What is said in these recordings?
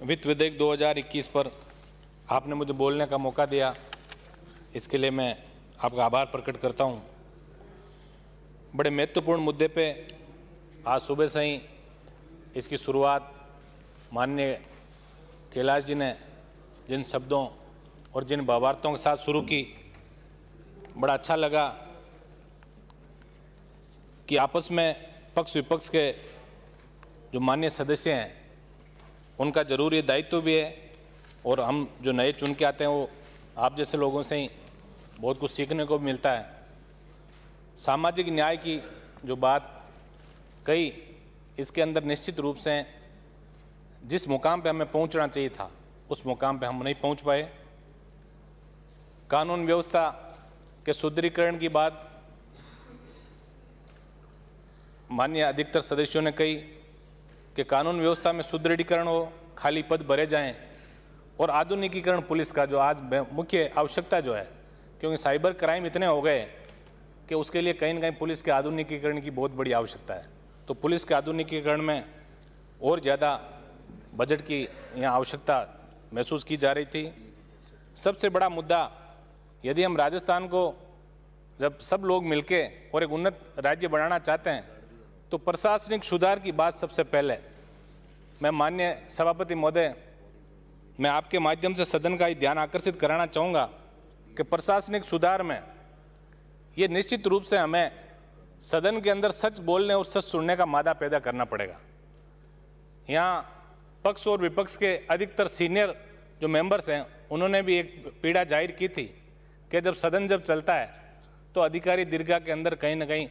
वित्त विधेयक 2021 पर आपने मुझे बोलने का मौका दिया, इसके लिए मैं आपका आभार प्रकट करता हूं। बड़े महत्वपूर्ण मुद्दे पे आज सुबह से ही इसकी शुरुआत माननीय कैलाश जी ने जिन शब्दों और जिन भावार्थों के साथ शुरू की, बड़ा अच्छा लगा कि आपस में पक्ष विपक्ष के जो माननीय सदस्य हैं उनका जरूर ये दायित्व भी है, और हम जो नए चुन के आते हैं वो आप जैसे लोगों से ही बहुत कुछ सीखने को मिलता है। सामाजिक न्याय की जो बात कही, इसके अंदर निश्चित रूप से जिस मुकाम पे हमें पहुंचना चाहिए था उस मुकाम पे हम नहीं पहुंच पाए। कानून व्यवस्था के सुदृढ़ीकरण की बात माननीय अधिकतर सदस्यों ने कही कि कानून व्यवस्था में सुदृढ़ीकरण हो, खाली पद भरे जाएं, और आधुनिकीकरण पुलिस का जो आज मुख्य आवश्यकता जो है, क्योंकि साइबर क्राइम इतने हो गए कि उसके लिए कहीं ना कहीं पुलिस के आधुनिकीकरण की बहुत बड़ी आवश्यकता है। तो पुलिस के आधुनिकीकरण में और ज़्यादा बजट की यहाँ आवश्यकता महसूस की जा रही थी। सबसे बड़ा मुद्दा, यदि हम राजस्थान को जब सब लोग मिलके और एक उन्नत राज्य बनाना चाहते हैं तो प्रशासनिक सुधार की बात सबसे पहले। मैं माननीय सभापति महोदय, मैं आपके माध्यम से सदन का ध्यान आकर्षित कराना चाहूँगा कि प्रशासनिक सुधार में ये निश्चित रूप से हमें सदन के अंदर सच बोलने और सच सुनने का मादा पैदा करना पड़ेगा। यहाँ पक्ष और विपक्ष के अधिकतर सीनियर जो मेंबर्स हैं उन्होंने भी एक पीड़ा जाहिर की थी कि जब सदन चलता है तो अधिकारी दीर्घा के अंदर कहीं ना कहीं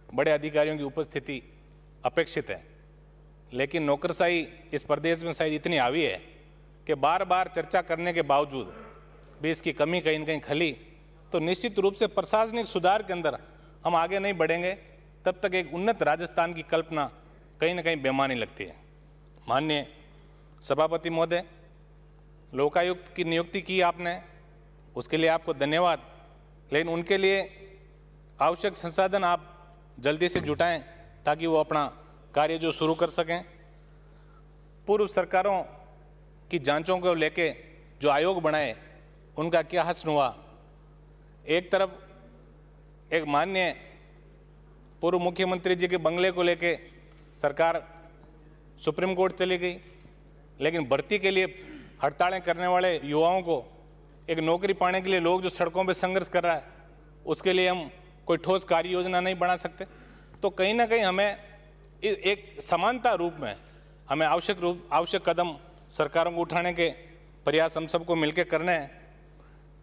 बड़े अधिकारियों की उपस्थिति अपेक्षित है, लेकिन नौकरशाही इस प्रदेश में शायद इतनी हावी है कि बार बार चर्चा करने के बावजूद भी इसकी कमी कहीं न कहीं खली। तो निश्चित रूप से प्रशासनिक सुधार के अंदर हम आगे नहीं बढ़ेंगे तब तक एक उन्नत राजस्थान की कल्पना कहीं ना कहीं बेमानी लगती है। माननीय सभापति महोदय, लोकायुक्त की नियुक्ति की आपने, उसके लिए आपको धन्यवाद, लेकिन उनके लिए आवश्यक संसाधन आप जल्दी से जुटाएं ताकि वो अपना कार्य जो शुरू कर सकें। पूर्व सरकारों की जांचों को लेके जो आयोग बनाए उनका क्या हश्र हुआ। एक तरफ एक माननीय पूर्व मुख्यमंत्री जी के बंगले को लेके सरकार सुप्रीम कोर्ट चली गई, लेकिन भर्ती के लिए हड़तालें करने वाले युवाओं को एक नौकरी पाने के लिए लोग जो सड़कों पे संघर्ष कर रहा है उसके लिए हम कोई ठोस कार्य योजना नहीं बना सकते। तो कहीं ना कहीं हमें एक समानता रूप में हमें आवश्यक कदम सरकारों को उठाने के प्रयास हम सबको मिलकर करने हैं।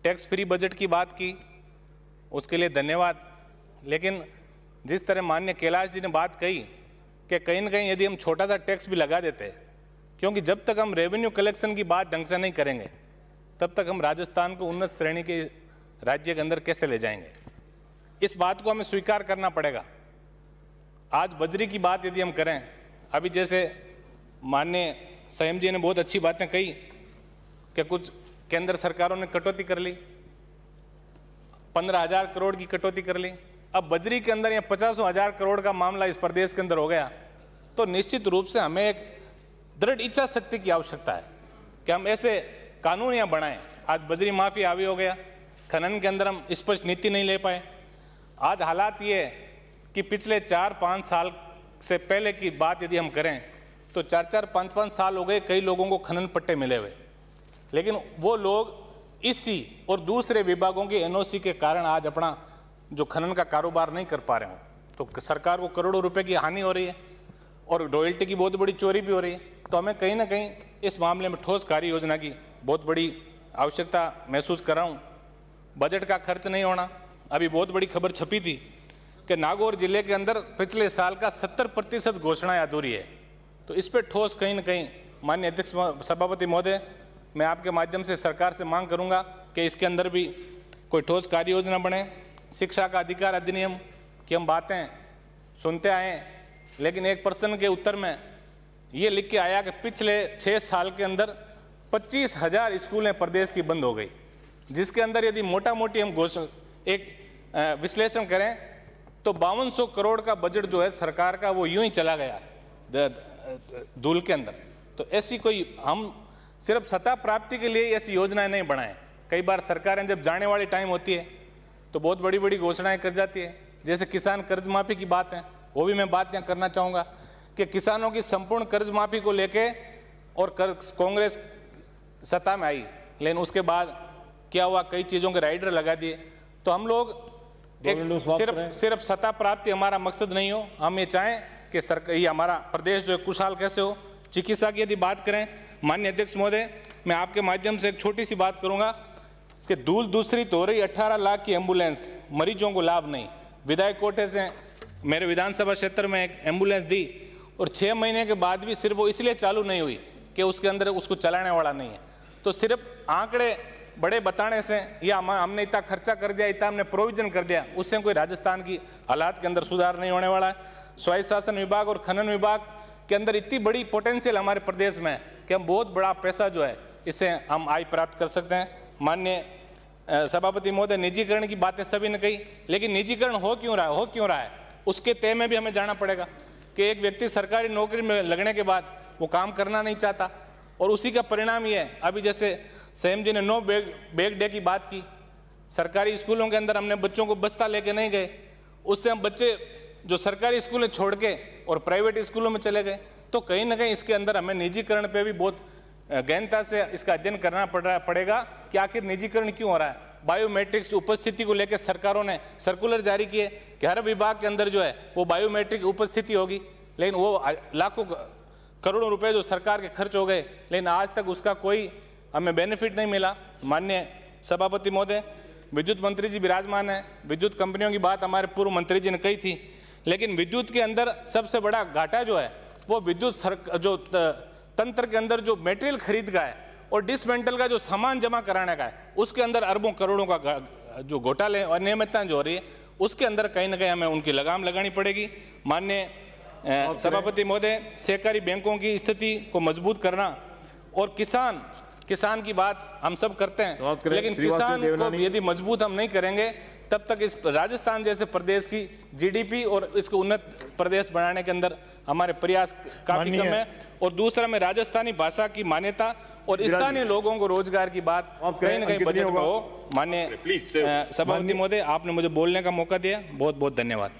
टैक्स फ्री बजट की बात की, उसके लिए धन्यवाद, लेकिन जिस तरह माननीय कैलाश जी ने बात कही कि कहीं ना कहीं यदि हम छोटा सा टैक्स भी लगा देते, क्योंकि जब तक हम रेवेन्यू कलेक्शन की बात ढंग से नहीं करेंगे तब तक हम राजस्थान को उन्नत श्रेणी के राज्य के अंदर कैसे ले जाएंगे। इस बात को हमें स्वीकार करना पड़ेगा। आज बजरी की बात यदि हम करें, अभी जैसे माननीय संयम जी ने बहुत अच्छी बातें कही कि कुछ केंद्र सरकारों ने कटौती कर ली, 15,000 करोड़ की कटौती कर ली। अब बजरी के अंदर या 50,000 करोड़ का मामला इस प्रदेश के अंदर हो गया, तो निश्चित रूप से हमें एक दृढ़ इच्छा शक्ति की आवश्यकता है कि हम ऐसे कानून यहाँ बनाएं। आज बजरी माफी हावी हो गया, खनन के अंदर हम स्पष्ट नीति नहीं ले पाए। आज हालात ये कि पिछले 4-5 साल से पहले की बात यदि हम करें तो 4-4, 5-5 साल हो गए कई लोगों को खनन पट्टे मिले हुए, लेकिन वो लोग इसी और दूसरे विभागों की एनओसी के कारण आज अपना जो खनन का कारोबार नहीं कर पा रहे हो, तो सरकार को करोड़ों रुपए की हानि हो रही है और रॉयल्टी की बहुत बड़ी चोरी भी हो रही है। तो हमें कहीं ना कहीं इस मामले में ठोस कार्य योजना की बहुत बड़ी आवश्यकता महसूस कर रहा हूँ। बजट का खर्च नहीं होना, अभी बहुत बड़ी खबर छपी थी कि नागौर जिले के अंदर पिछले साल का 70% घोषणाएं अधूरी है। तो इस पर ठोस कहीं ना कहीं माननीय अध्यक्ष सभापति महोदय, मैं आपके माध्यम से सरकार से मांग करूंगा कि इसके अंदर भी कोई ठोस कार्य योजना बने। शिक्षा का अधिकार अधिनियम की हम बातें सुनते आए, लेकिन एक पर्सन के उत्तर में ये लिख के आया कि पिछले 6 साल के अंदर 25,000 स्कूलें प्रदेश की बंद हो गई, जिसके अंदर यदि मोटा मोटी हम एक विश्लेषण करें तो 5200 करोड़ का बजट जो है सरकार का वो यूं ही चला गया धूल के अंदर। तो ऐसी कोई हम सिर्फ सत्ता प्राप्ति के लिए ऐसी योजनाएं नहीं बनाएं। कई बार सरकारें जब जाने वाली टाइम होती है तो बहुत बड़ी बड़ी घोषणाएं कर जाती है। जैसे किसान कर्ज माफी की बात है, वो भी मैं बात यहाँ करना चाहूँगा कि किसानों की संपूर्ण कर्ज माफी को लेके और कांग्रेस सत्ता में आई, लेकिन उसके बाद क्या हुआ, कई चीज़ों के राइडर लगा दिए। तो हम लोग सिर्फ सत्ता प्राप्ति हमारा मकसद नहीं हो, हम ये चाहें कि सरकार ये हमारा प्रदेश जो है खुशहाल कैसे हो। चिकित्सा की यदि बात करें, माननीय अध्यक्ष महोदय, मैं आपके माध्यम से एक छोटी सी बात करूंगा कि दूसरी तो हो रही 18 लाख की एम्बुलेंस, मरीजों को लाभ नहीं। विधायक कोटे से मेरे विधानसभा क्षेत्र में एक एम्बुलेंस दी और 6 महीने के बाद भी सिर्फ वो इसलिए चालू नहीं हुई कि उसके अंदर उसको चलाने वाला नहीं है। तो सिर्फ आंकड़े बड़े बताने से या हमने इतना खर्चा कर दिया, इतना हमने प्रोविजन कर दिया, उससे कोई राजस्थान की हालात के अंदर सुधार नहीं होने वाला है। स्वायत्त शासन विभाग और खनन विभाग के अंदर इतनी बड़ी पोटेंशियल हमारे प्रदेश में है कि हम बहुत बड़ा पैसा जो है इससे हम आय प्राप्त कर सकते हैं। माननीय सभापति महोदय, निजीकरण की बातें सभी ने कही, लेकिन निजीकरण हो क्यों रहा है उसके तय में भी हमें जाना पड़ेगा कि एक व्यक्ति सरकारी नौकरी में लगने के बाद वो काम करना नहीं चाहता और उसी का परिणाम ये है। अभी जैसे सीएम जी ने नो बैग डे की बात की, सरकारी स्कूलों के अंदर हमने बच्चों को बस्ता लेके नहीं गए, उससे हम बच्चे जो सरकारी स्कूलें छोड़ के और प्राइवेट स्कूलों में चले गए। तो कहीं ना कहीं इसके अंदर हमें निजीकरण पे भी बहुत गहनता से इसका अध्ययन करना पड़ेगा कि आखिर निजीकरण क्यों हो रहा है। बायोमेट्रिक्स उपस्थिति को लेकर सरकारों ने सर्कुलर जारी किए कि हर विभाग के अंदर जो है वो बायोमेट्रिक उपस्थिति होगी, लेकिन वो लाखों करोड़ों रुपए जो सरकार के खर्च हो गए, लेकिन आज तक उसका कोई हमें बेनिफिट नहीं मिला। माननीय सभापति महोदय, विद्युत मंत्री जी विराजमान है, विद्युत कंपनियों की बात हमारे पूर्व मंत्री जी ने कही थी, लेकिन विद्युत के अंदर सबसे बड़ा घाटा जो है वो विद्युत जो तंत्र के अंदर जो मटेरियल खरीद का है और डिसमेंटल का जो सामान जमा कराने का है, उसके अंदर अरबों करोड़ों का जो घोटाले और अनियमितता जो हो रही है, उसके अंदर कहीं ना कहीं हमें उनकी लगाम लगानी पड़ेगी। माननीय सभापति महोदय, सहकारी बैंकों की स्थिति को मजबूत करना और किसान की बात हम सब करते हैं, लेकिन किसान को यदि मजबूत हम नहीं करेंगे तब तक इस राजस्थान जैसे प्रदेश की जीडीपी और इसको उन्नत प्रदेश बनाने के अंदर हमारे प्रयास काफी कम है। और दूसरा में राजस्थानी भाषा की मान्यता और स्थानीय लोगों को रोजगार की बात कहीं ना कहीं बजट में हो। माननीय सभापति महोदय, आपने मुझे बोलने का मौका दिया, बहुत बहुत धन्यवाद।